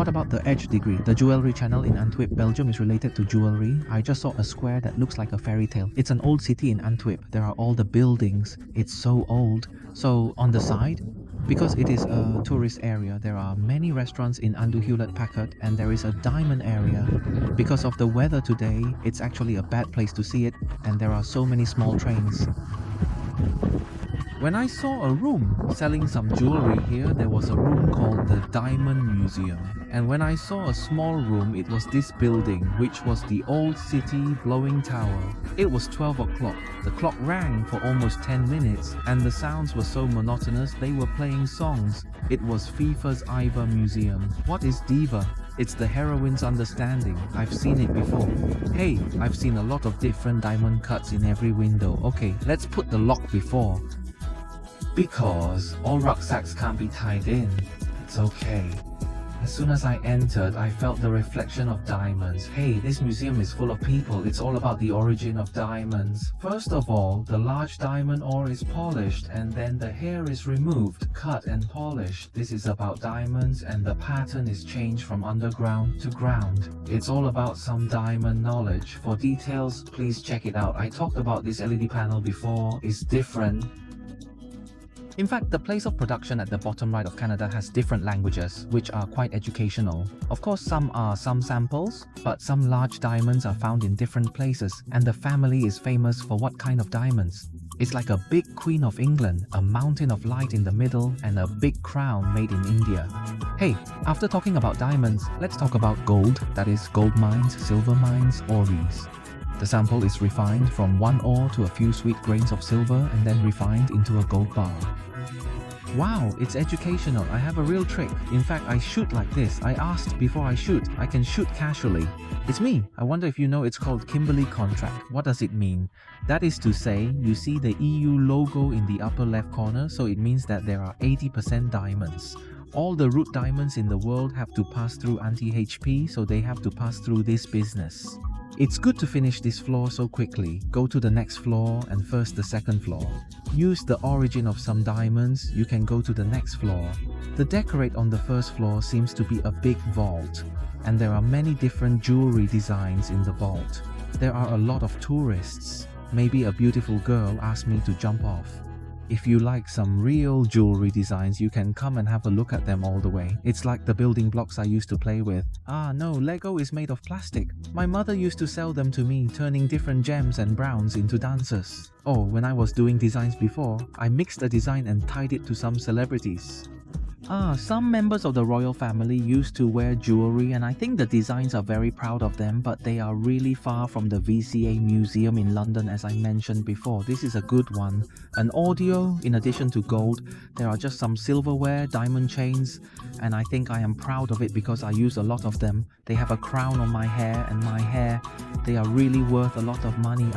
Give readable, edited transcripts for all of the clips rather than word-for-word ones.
What about the Edge degree? The jewelry channel in Antwerp, Belgium is related to jewelry. I just saw a square that looks like a fairy tale. It's an old city in Antwerp. There are all the buildings. It's so old. So on the side, because it is a tourist area, there are many restaurants in Hewlett-Packard and there is a diamond area. Because of the weather today, it's actually a bad place to see it and there are so many small trains. When I saw a room selling some jewelry here, there was a room called the Diamond Museum. And when I saw a small room, it was this building, which was the old city blowing tower. It was 12 o'clock. The clock rang for almost 10 minutes, and the sounds were so monotonous, they were playing songs. It was FIFA's Iva Museum. What is Diva? It's the heroine's understanding. I've seen it before. Hey, I've seen a lot of different diamond cuts in every window. Okay, let's put the lock before. Because all rucksacks can't be tied in. It's okay. As soon as I entered, I felt the reflection of diamonds. Hey, this museum is full of people. It's all about the origin of diamonds. First of all, the large diamond ore is polished and then the hair is removed, cut and polished. This is about diamonds and the pattern is changed from underground to ground. It's all about some diamond knowledge. For details, please check it out. I talked about this LED panel before. It's different. In fact, the place of production at the bottom right of Canada has different languages, which are quite educational. Of course, some are some samples, but some large diamonds are found in different places, and the family is famous for what kind of diamonds? It's like a big Queen of England, a mountain of light in the middle, and a big crown made in India. Hey, after talking about diamonds, let's talk about gold, that is gold mines, silver mines, ores. The sample is refined from one ore to a few sweet grains of silver and then refined into a gold bar. Wow, it's educational. I have a real trick. In fact, I shoot like this. I asked before I shoot. I can shoot casually. It's me. I wonder if you know it's called Kimberley contract. What does it mean? That is to say, you see the EU logo in the upper left corner, so it means that there are 80% diamonds. All the root diamonds in the world have to pass through anti-HP, so they have to pass through this business. It's good to finish this floor so quickly. Go to the next floor and first the second floor. Use the origin of some diamonds, you can go to the next floor. The decorate on the first floor seems to be a big vault, and there are many different jewelry designs in the vault. There are a lot of tourists. Maybe a beautiful girl asked me to jump off. If you like some real jewelry designs, you can come and have a look at them all the way. It's like the building blocks I used to play with. Ah no, Lego is made of plastic. My mother used to sell them to me, turning different gems and browns into dancers. Oh, when I was doing designs before, I mixed a design and tied it to some celebrities. Some members of the royal family used to wear jewelry and I think the designs are very proud of them, but they are really far from the VCA Museum in London as I mentioned before. This is a good one. An audio, in addition to gold, there are just some silverware, diamond chains, and I think I am proud of it because I use a lot of them. They have a crown on my hair and my hair, they are really worth a lot of money.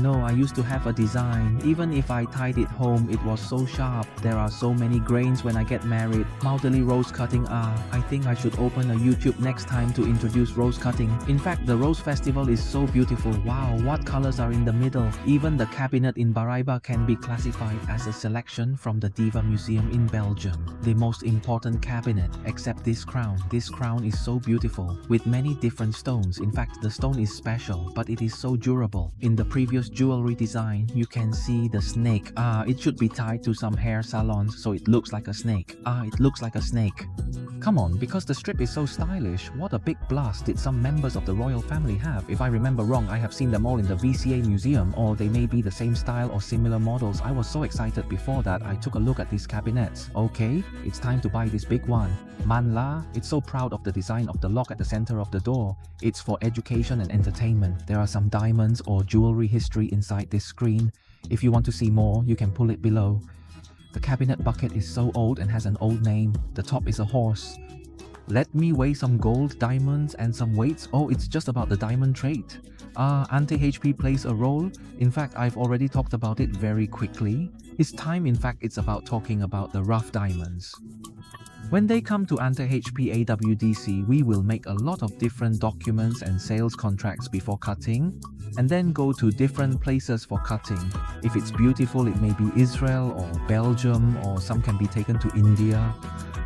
No, I used to have a design. Even if I tied it home, it was so sharp. There are so many grains when I get married. Mouldily rose cutting. I think I should open a YouTube next time to introduce rose cutting. In fact, the rose festival is so beautiful. Wow, what colors are in the middle. Even the cabinet in Baraiba can be classified as a selection from the Diva Museum in Belgium. The most important cabinet, except this crown. This crown is so beautiful, with many different stones. In fact, the stone is special, but it is so durable. In the previous jewelry design, you can see the snake. It should be tied to some hair salons, so it looks like a snake. It looks like a snake. Come on, because the strip is so stylish, what a big blast did some members of the royal family have? If I remember wrong, I have seen them all in the VCA museum, or they may be the same style or similar models. I was so excited before that I took a look at these cabinets. Okay, it's time to buy this big one. Manla, it's so proud of the design of the lock at the center of the door. It's for education and entertainment. There are some diamonds or jewelry history inside this screen. If you want to see more, you can pull it below. The cabinet bucket is so old and has an old name. The top is a horse. Let me weigh some gold, diamonds, and some weights. Oh, it's just about the diamond trade. Anti-HP plays a role. In fact, I've already talked about it very quickly. It's time, in fact, it's about talking about the rough diamonds. When they come to Anti-HP AWDC, we will make a lot of different documents and sales contracts before cutting, and then go to different places for cutting. If it's beautiful, it may be Israel or Belgium, or some can be taken to India.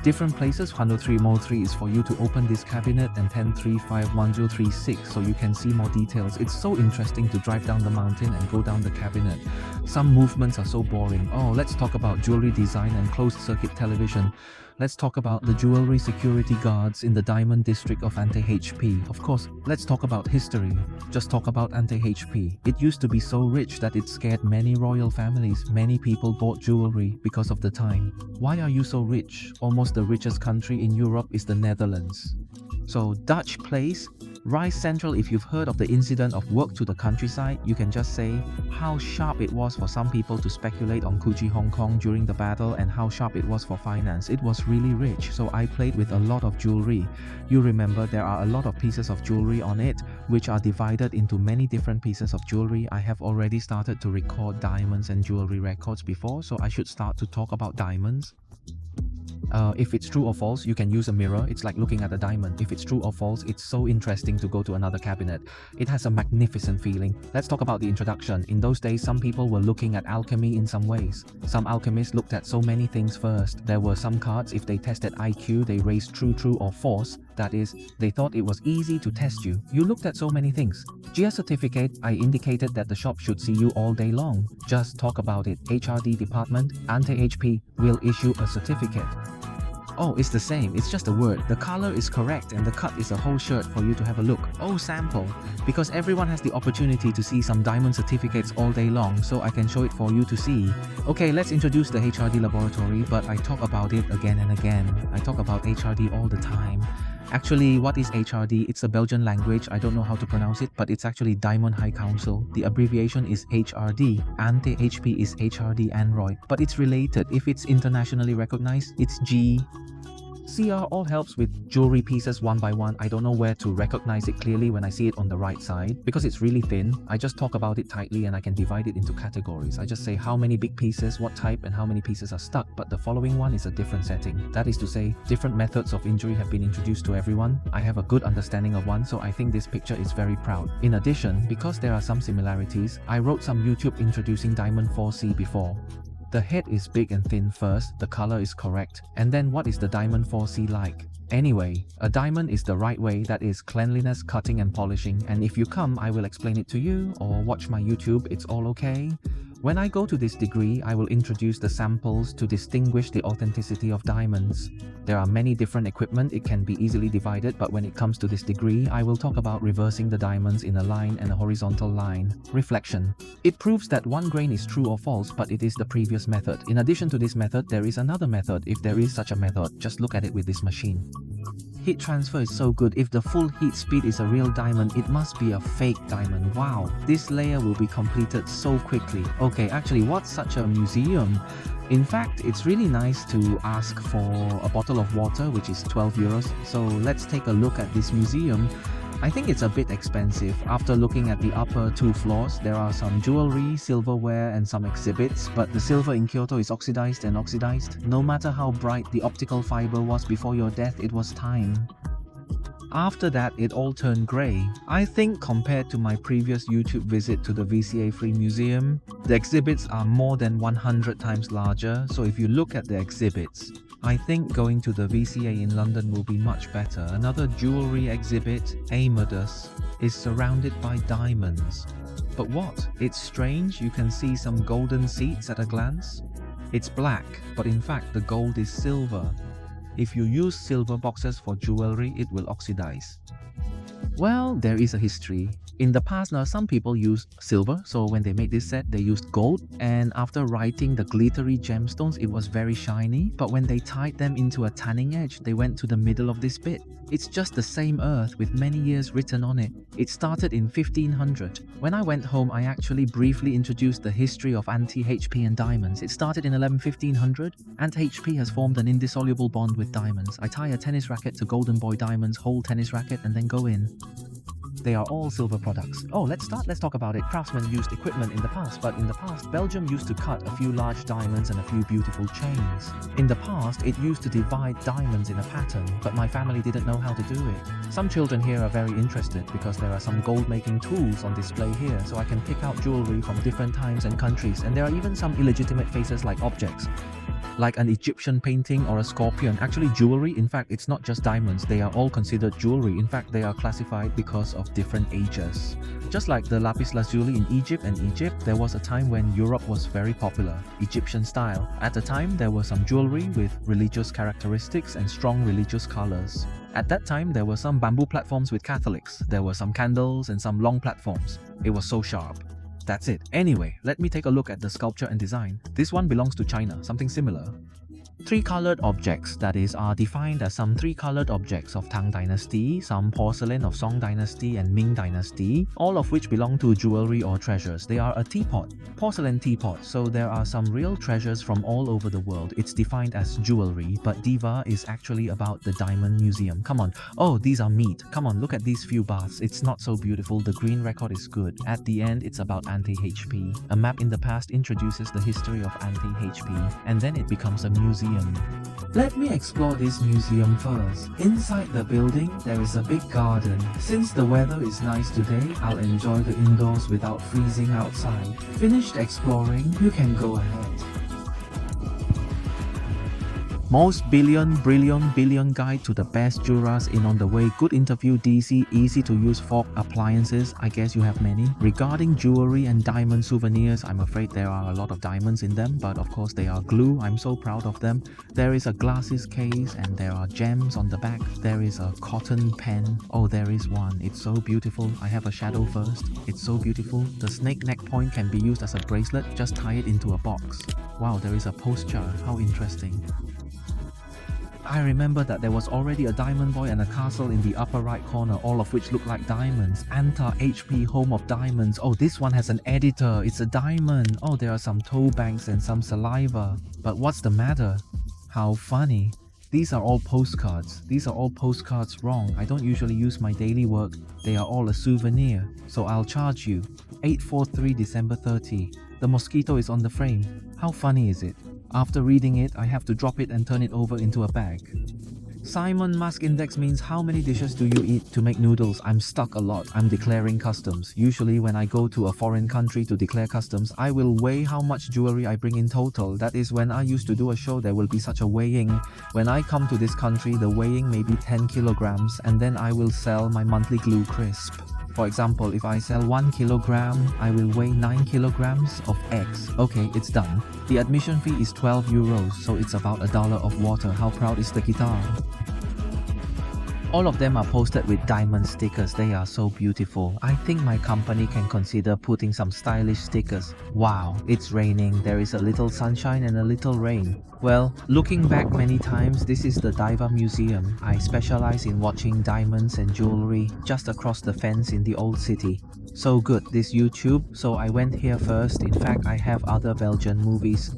Different places, 103 Mall 3 is for you to open this cabinet, and 10351036 so you can see more details. It's so interesting to drive down the mountain and go down the cabinet. Some movements are so boring. Oh, let's talk about jewelry design and closed circuit television. Let's talk about the jewelry security guards in the diamond district of Antwerp. Of course, let's talk about history. Just talk about Antwerp. It used to be so rich that it scared many royal families. Many people bought jewelry because of the time. Why are you so rich? Almost the richest country in Europe is the Netherlands. So Dutch place, Rise Central. If you've heard of the incident of work to the countryside, you can just say how sharp it was for some people to speculate on Coogee Hong Kong during the battle, and how sharp it was for finance. It was really rich, so I played with a lot of jewelry. You remember there are a lot of pieces of jewelry on it, which are divided into many different pieces of jewelry. I have already started to record diamonds and jewelry records before, so I should start to talk about diamonds. If it's true or false, you can use a mirror. It's like looking at a diamond. If it's true or false, it's so interesting to go to another cabinet. It has a magnificent feeling. Let's talk about the introduction. In those days, some people were looking at alchemy in some ways. Some alchemists looked at so many things first. There were some cards, if they tested IQ, they raised true or false. That is, they thought it was easy to test you. You looked at so many things. GIA certificate, I indicated that the shop should see you all day long. Just talk about it. HRD department, Antwerp will issue a certificate. Oh, it's the same, it's just a word. The color is correct and the cut is a whole shirt for you to have a look. Oh, sample. Because everyone has the opportunity to see some diamond certificates all day long, so I can show it for you to see. Okay, let's introduce the HRD laboratory, but I talk about it again and again. I talk about HRD all the time. Actually, what is HRD? It's a Belgian language. I don't know how to pronounce it, but it's actually Diamond High Council. The abbreviation is HRD. Antwerp is HRD Android, but it's related. If it's internationally recognized, it's CR all helps with jewelry pieces one by one. I don't know where to recognize it clearly when I see it on the right side because it's really thin. I just talk about it tightly and I can divide it into categories. I just say how many big pieces, what type, and how many pieces are stuck, but the following one is a different setting. That is to say, different methods of injury have been introduced to everyone. I have a good understanding of one, so I think this picture is very proud. In addition, because there are some similarities, I wrote some YouTube introducing Diamond 4C before. The head is big and thin first, the color is correct, and then what is the Diamond 4C like? Anyway, a diamond is the right way, that is cleanliness, cutting and polishing, and if you come I will explain it to you, or watch my YouTube, it's all okay. When I go to this degree, I will introduce the samples to distinguish the authenticity of diamonds. There are many different equipment, it can be easily divided, but when it comes to this degree, I will talk about reversing the diamonds in a line and a horizontal line. Reflection. It proves that one grain is true or false, but it is the previous method. In addition to this method, there is another method. If there is such a method, just look at it with this machine. Heat transfer is so good. If the full heat speed is a real diamond, it must be a fake diamond. Wow, this layer will be completed so quickly. Okay, actually, what's such a museum? In fact, it's really nice to ask for a bottle of water, which is 12 euros. So let's take a look at this museum. I think it's a bit expensive. After looking at the upper two floors, there are some jewelry, silverware and some exhibits, but the silver in Kyoto is oxidized and oxidized. No matter how bright the optical fiber was before your death, it was time. After that, it all turned grey. I think compared to my previous YouTube visit to the VCA Free Museum, the exhibits are more than 100 times larger, so if you look at the exhibits, I think going to the VCA in London will be much better. Another jewelry exhibit, Amadeus, is surrounded by diamonds. But what? It's strange, you can see some golden seats at a glance. It's black, but in fact the gold is silver. If you use silver boxes for jewelry, it will oxidize. Well, there is a history. In the past, now some people used silver, so when they made this set, they used gold, and after writing the glittery gemstones, it was very shiny, but when they tied them into a tanning edge, they went to the middle of this bit. It's just the same earth with many years written on it. It started in 1500. When I went home, I actually briefly introduced the history of Antwerp and diamonds. It started in 1500. Antwerp has formed an indissoluble bond with diamonds. I tie a tennis racket to golden boy diamonds, whole tennis racket, and then go in. They are all silver products. Oh, let's talk about it. Craftsmen used equipment in the past, but in the past, Belgium used to cut a few large diamonds and a few beautiful chains. In the past, it used to divide diamonds in a pattern, but my family didn't know how to do it. Some children here are very interested because there are some gold making tools on display here, so I can pick out jewelry from different times and countries, and there are even some illegitimate faces like objects, like an Egyptian painting or a scorpion. Actually, jewelry, in fact, it's not just diamonds, they are all considered jewelry. In fact, they are classified because of different ages. Just like the lapis lazuli in Egypt, there was a time when Europe was very popular, Egyptian style. At the time, there was some jewelry with religious characteristics and strong religious colors. At that time, there were some bamboo platforms with Catholics, there were some candles and some long platforms. It was so sharp. That's it. Anyway, let me take a look at the sculpture and design. This one belongs to China, something similar. Three-colored objects, that is, are defined as some three-colored objects of Tang Dynasty, some porcelain of Song Dynasty and Ming Dynasty, all of which belong to jewelry or treasures. They are a teapot, porcelain teapot, so there are some real treasures from all over the world. It's defined as jewelry, but Diva is actually about the Diamond Museum. Come on. Oh, these are meat. Come on, look at these few baths. It's not so beautiful. The green record is good. At the end, it's about anti-HP. A map in the past introduces the history of anti-HP, and then it becomes a museum. Let me explore this museum first. Inside the building, there is a big garden. Since the weather is nice today, I'll enjoy the indoors without freezing outside. Finished exploring, you can go ahead. Most brilliant guide to the best jewelers in on the way. Good interview DC, easy to use fork appliances. I guess you have many. Regarding jewelry and diamond souvenirs, I'm afraid there are a lot of diamonds in them, but of course they are glue. I'm so proud of them. There is a glasses case and there are gems on the back. There is a cotton pen. Oh, there is one. It's so beautiful. I have a shadow first. It's so beautiful. The snake neck point can be used as a bracelet. Just tie it into a box. Wow, there is a postcard. How interesting. I remember that there was already a diamond boy and a castle in the upper right corner, all of which look like diamonds. Antwerp HP, home of diamonds. Oh, this one has an editor. It's a diamond. Oh, there are some toe banks and some saliva. But what's the matter? How funny. These are all postcards. These are all postcards wrong. I don't usually use my daily work. They are all a souvenir. So I'll charge you. 843 December 30. The mosquito is on the frame. How funny is it? After reading it, I have to drop it and turn it over into a bag. Simon Mask Index means how many dishes do you eat to make noodles? I'm stuck a lot. I'm declaring customs. Usually when I go to a foreign country to declare customs, I will weigh how much jewelry I bring in total. That is, when I used to do a show, there will be such a weighing. When I come to this country, the weighing may be 10 kilograms, and then I will sell my monthly glue crisp. For example, if I sell 1 kilogram, I will weigh 9 kilograms of eggs. Okay, it's done. The admission fee is 12 euros, so it's about $1 of water. How proud is the guitar? All of them are posted with diamond stickers. They are so beautiful. I think my company can consider putting some stylish stickers. Wow, it's raining. There is a little sunshine and a little rain. Well, looking back many times, this is the Diva Museum. I specialize in watching diamonds and jewelry just across the fence in the old city. So good, this YouTube, so I went here first. In fact, I have other Belgian movies.